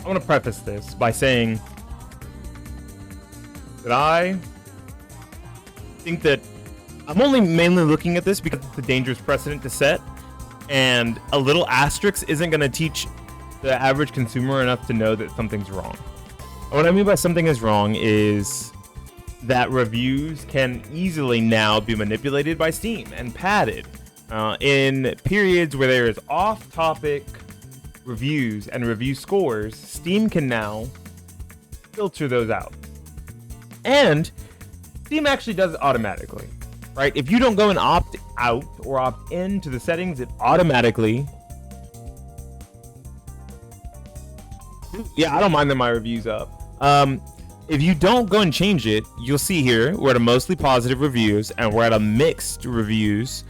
I want to preface this by saying that I think that I'm only mainly looking at this because it's a dangerous precedent to set, and a little asterisk isn't going to teach the average consumer enough to know that something's wrong. And what I mean by something is wrong is that reviews can easily now be manipulated by Steam and padded in periods where there is off-topic reviews and review scores. Steam can now filter those out, and Steam actually does it automatically, right? If you don't go and opt out or opt in to the settings, it automatically, I don't mind that my review's up. If you don't go and change it, you'll see here we're at a mostly positive reviews and we're at a mixed reviews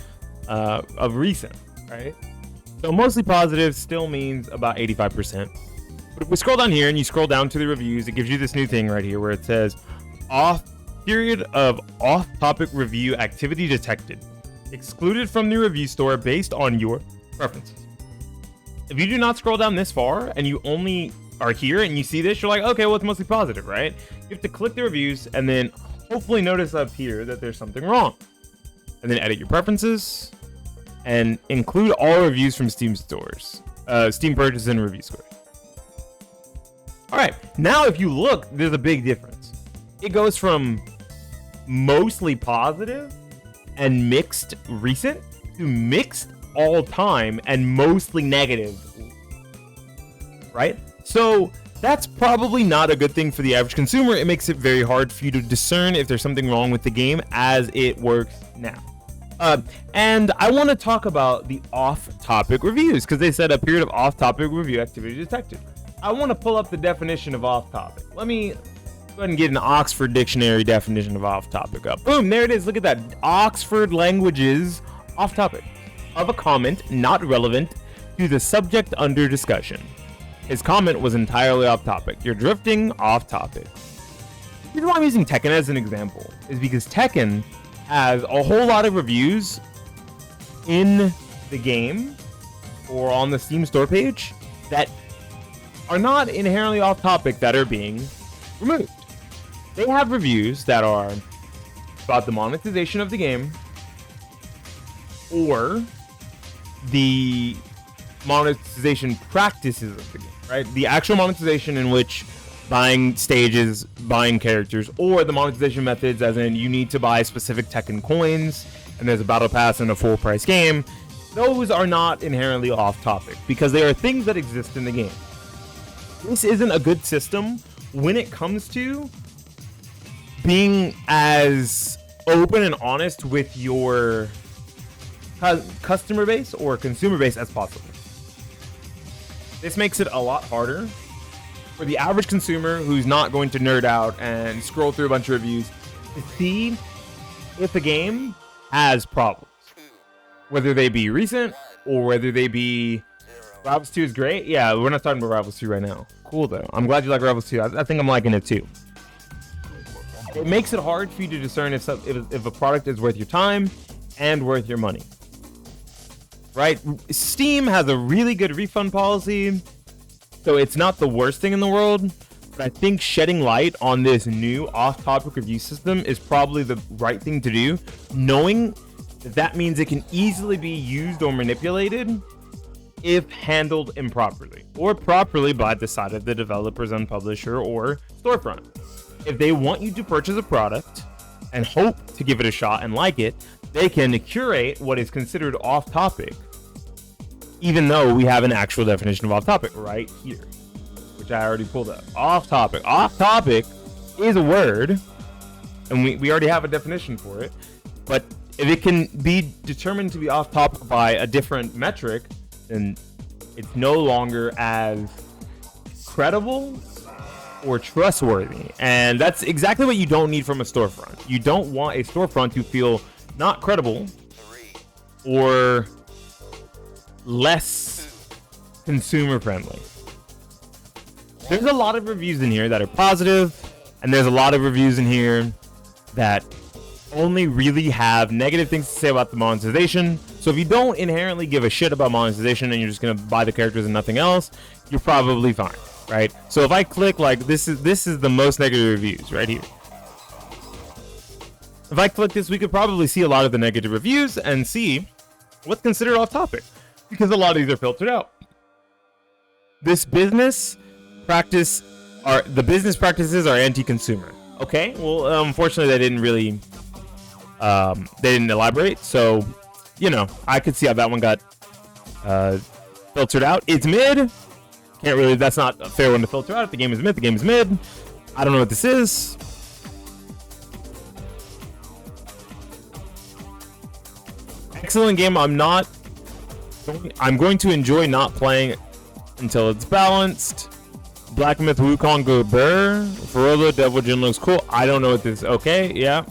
of recent, right? So mostly positive still means about 85%. But if we scroll down here and you scroll down to the reviews, it gives you this new thing right here where it says period of off-topic review activity detected, excluded from the review store based on your preferences. If you do not scroll down this far and you only are here and you see this, you're like, okay, well, it's mostly positive, right? You have to click the reviews and then hopefully notice up here that there's something wrong, and then edit your preferences and include all reviews from Steam stores, Steam purchases and review scores. All right, now if you look, there's a big difference. It goes from mostly positive and mixed recent to mixed all time and mostly negative, right? So that's probably not a good thing for the average consumer. It makes it very hard for you to discern if there's something wrong with the game as it works now. And I want to talk about the off-topic reviews because they said a period of off-topic review activity detected. I want to pull up the definition of off-topic. Let me go ahead and get an Oxford Dictionary definition of off-topic up. Boom, there it is. Look at that. Oxford Languages off-topic of a comment not relevant to the subject under discussion. His comment was entirely off-topic. You're drifting off-topic. The reason why I'm using Tekken as an example is because Tekken has a whole lot of reviews in the game or on the Steam store page that are not inherently off-topic that are being removed. They have reviews that are about the monetization of the game or the monetization practices of the game, right? The actual monetization in which buying stages, buying characters, or the monetization methods as in you need to buy specific Tekken coins and there's a battle pass in a full price game. Those are not inherently off topic because they are things that exist in the game. This isn't a good system when it comes to being as open and honest with your customer base or consumer base as possible. This makes it a lot harder for the average consumer who's not going to nerd out and scroll through a bunch of reviews to see if a game has problems, whether they be recent or whether they be Rivals 2 is great. Yeah, we're not talking about Rivals 2 right now. Cool though. I'm glad you like Rivals 2. I think I'm liking it too. It makes it hard for you to discern if a product is worth your time and worth your money. Right? Steam has a really good refund policy, so it's not the worst thing in the world, but I think shedding light on this new off-topic review system is probably the right thing to do, knowing that means it can easily be used or manipulated if handled improperly, or properly by the side of the developers and publisher or storefront. If they want you to purchase a product and hope to give it a shot and like it, they can curate what is considered off-topic, even though we have an actual definition of off-topic right here, which I already pulled up. Off-topic. Off-topic is a word, and we already have a definition for it, but if it can be determined to be off-topic by a different metric, then it's no longer as credible or trustworthy. And that's exactly what you don't need from a storefront. You don't want a storefront to feel not credible or less consumer friendly. There's a lot of reviews in here that are positive, and there's a lot of reviews in here that only really have negative things to say about the monetization. So if you don't inherently give a shit about monetization and you're just gonna buy the characters and nothing else, you're probably fine. right? So if I click like this is the most negative reviews right here. If I click this, we could probably see a lot of the negative reviews and see what's considered off topic, because a lot of these are filtered out. This business practices are anti-consumer. Okay, well, unfortunately, they didn't really, they didn't elaborate. So, you know, I could see how that one got filtered out. It's mid. Can't really. That's not a fair one to filter out. If the game is mid, the game is mid. I don't know what this is. Excellent game. I'm going to enjoy not playing until it's balanced. Black Myth Wukong Go Burr. Ferolo Devil Jin looks cool. I don't know what this is. Okay, yeah.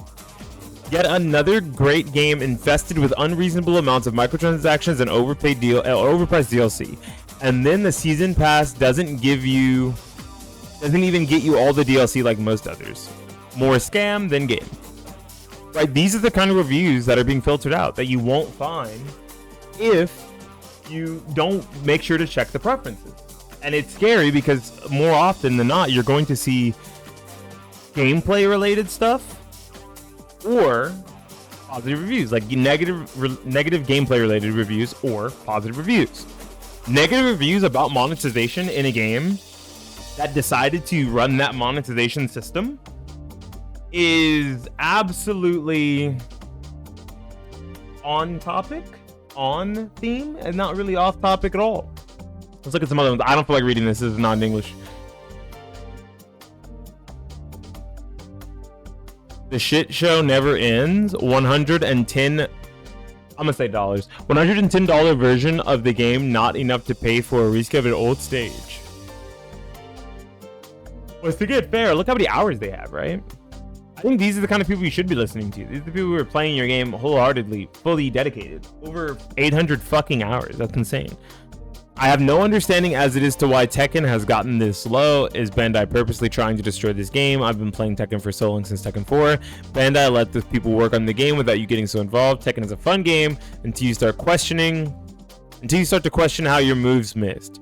Yet another great game infested with unreasonable amounts of microtransactions and overpriced DLC. And then the season pass doesn't even get you all the DLC like most others. More scam than game. Right, these are the kind of reviews that are being filtered out that you won't find if you don't make sure to check the preferences. And it's scary because more often than not, you're going to see gameplay related stuff or positive reviews, like negative gameplay related reviews or positive reviews. Negative reviews about monetization in a game that decided to run that monetization system is absolutely on topic, on theme, and not really off topic at all. Let's look at some other ones. I don't feel like reading this. This is not in English. The shit show never ends. $110. I'm gonna say dollars. $110 version of the game, not enough to pay for a reskin of an old stage. Well, to get fair, look how many hours they have, right? I think these are the kind of people you should be listening to. These are the people who are playing your game wholeheartedly, fully dedicated. Over 800 fucking hours. That's insane. I have no understanding as it is to why Tekken has gotten this low. Is Bandai purposely trying to destroy this game? I've been playing Tekken for so long, since Tekken 4. Bandai let the people work on the game without you getting so involved. Tekken is a fun game until you start to question how your moves missed.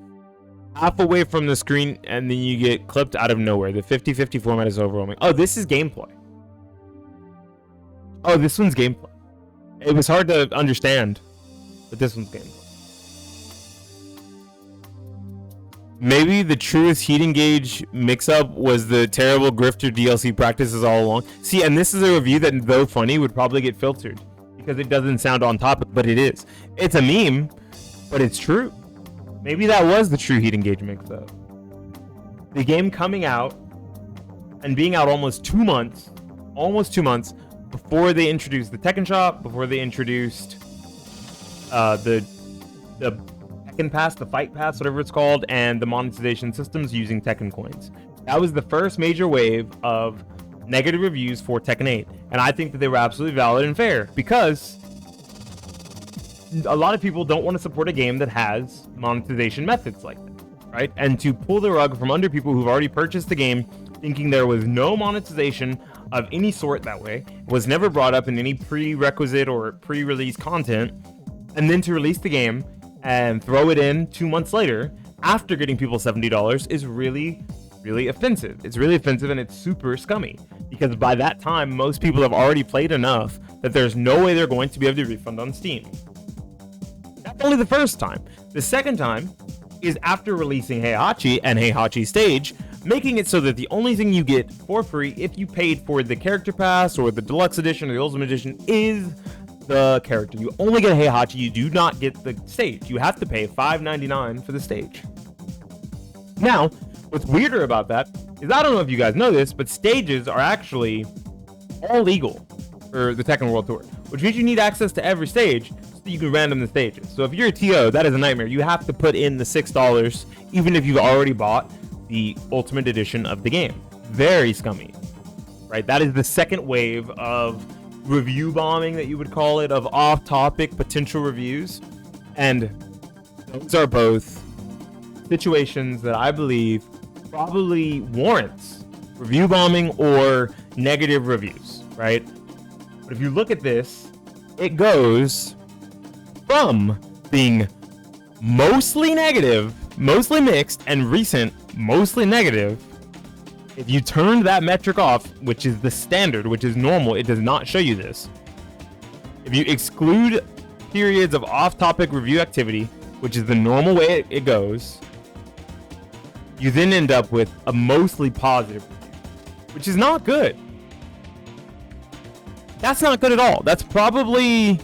Half away from the screen and then you get clipped out of nowhere. The 50-50 format is overwhelming. Oh, this is gameplay. Oh, this one's gameplay. It was hard to understand, but this one's gameplay. Maybe the truest heating gauge mix-up was the terrible grifter DLC practices all along. See, and this is a review that, though funny, would probably get filtered because it doesn't sound on topic, but it is. It's a meme, but it's true. Maybe that was the true heating gauge mix-up. The game coming out and being out almost 2 months before they introduced the Tekken Shop, before they introduced the Tekken Pass, the Fight Pass, whatever it's called, and the monetization systems using Tekken coins. That was the first major wave of negative reviews for Tekken 8, and I think that they were absolutely valid and fair because a lot of people don't want to support a game that has monetization methods like that, right? And to pull the rug from under people who've already purchased the game thinking there was no monetization of any sort that way, was never brought up in any prerequisite or pre-release content, and then to release the game and throw it in 2 months later after getting people $70 is really, really offensive. It's really offensive and it's super scummy because by that time, most people have already played enough that there's no way they're going to be able to refund on Steam. That's only the first time. The second time is after releasing Heihachi and Heihachi Stage, making it so that the only thing you get for free if you paid for the character pass or the deluxe edition or the ultimate edition is the character. You only get Heihachi, you do not get the stage. You have to pay $5.99 for the stage. Now, what's weirder about that is, I don't know if you guys know this, but stages are actually all legal for the Tekken World Tour, which means you need access to every stage so that you can random the stages. So if you're a TO, that is a nightmare. You have to put in the $6 even if you've already bought the ultimate edition of the game. Very scummy, right? That is the second wave of review bombing, that you would call it, of off-topic potential reviews, and those are both situations that I believe probably warrants review bombing or negative reviews, right? But if you look at this, it goes from being mostly negative, mostly mixed, and recent mostly negative, if you turn that metric off, which is the standard, which is normal, it does not show you this. If you exclude periods of off-topic review activity, which is the normal way it goes, you then end up with a mostly positive review, which is not good. That's not good at all. That's probably,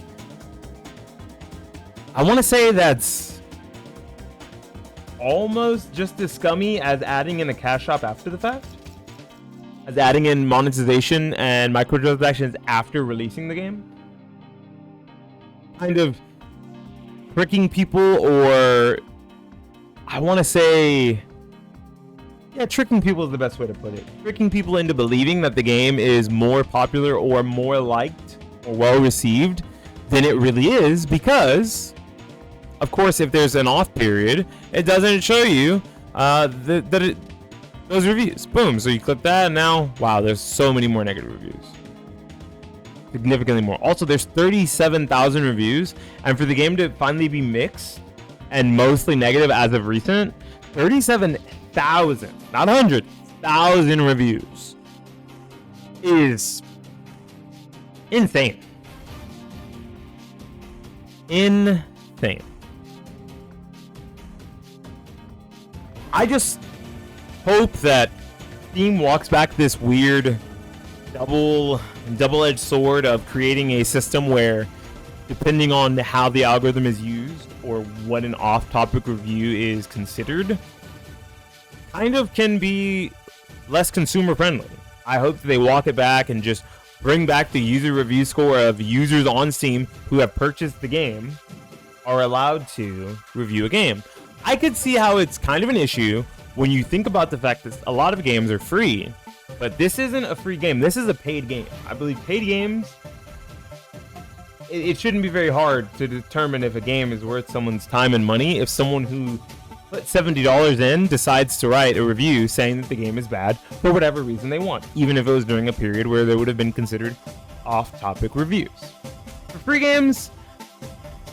I want to say that's almost just as scummy as adding in a cash shop after the fact, as adding in monetization and microtransactions after releasing the game. Kind of tricking people, or I want to say, yeah, tricking people is the best way to put it. Tricking people into believing that the game is more popular or more liked or well received than it really is, because, of course, if there's an off period, it doesn't show you those reviews. Boom. So you click that, and now, wow, there's so many more negative reviews. Significantly more. Also, there's 37,000 reviews, and for the game to finally be mixed and mostly negative as of recent, 37,000, not 100,000 reviews is insane. Insane. I just hope that Steam walks back this weird double-edged sword of creating a system where, depending on how the algorithm is used or what an off-topic review is considered, kind of can be less consumer friendly. I hope that they walk it back and just bring back the user review score of users on Steam who have purchased the game are allowed to review a game. I could see how it's kind of an issue when you think about the fact that a lot of games are free, but this isn't a free game. This is a paid game. I believe paid games, it shouldn't be very hard to determine if a game is worth someone's time and money if someone who put $70 in decides to write a review saying that the game is bad for whatever reason they want, even if it was during a period where they would have been considered off-topic reviews. For free games,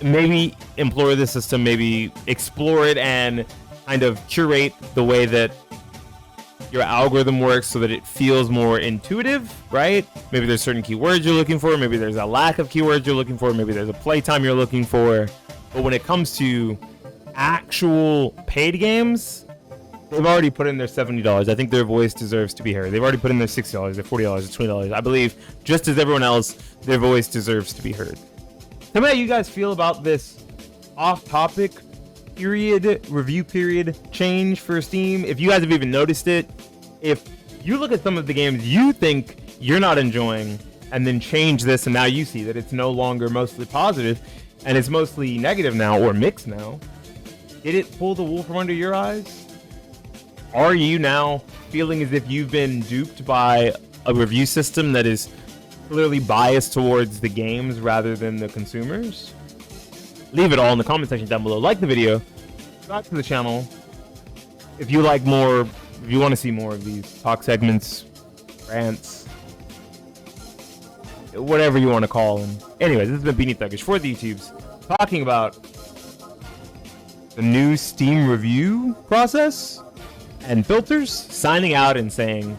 maybe employ the system, maybe explore it and kind of curate the way that your algorithm works so that it feels more intuitive, right? Maybe there's certain keywords you're looking for, maybe there's a lack of keywords you're looking for, maybe there's a playtime you're looking for. But when it comes to actual paid games, they've already put in their $70. I think their voice deserves to be heard. They've already put in their $60, their $40, their $20. I believe, just as everyone else, their voice deserves to be heard. Tell me how you guys feel about this off-topic review period change for Steam. If you guys have even noticed it, if you look at some of the games you think you're not enjoying and then change this and now you see that it's no longer mostly positive and it's mostly negative now or mixed now, did it pull the wool from under your eyes? Are you now feeling as if you've been duped by a review system that is clearly biased towards the games rather than the consumers? Leave it all in the comment section down below. Like the video, subscribe to the channel. If you like more, if you want to see more of these talk segments, rants, whatever you want to call them. Anyways, this has been Beanie Thuggish for the YouTubes, talking about the new Steam review process and filters, signing out and saying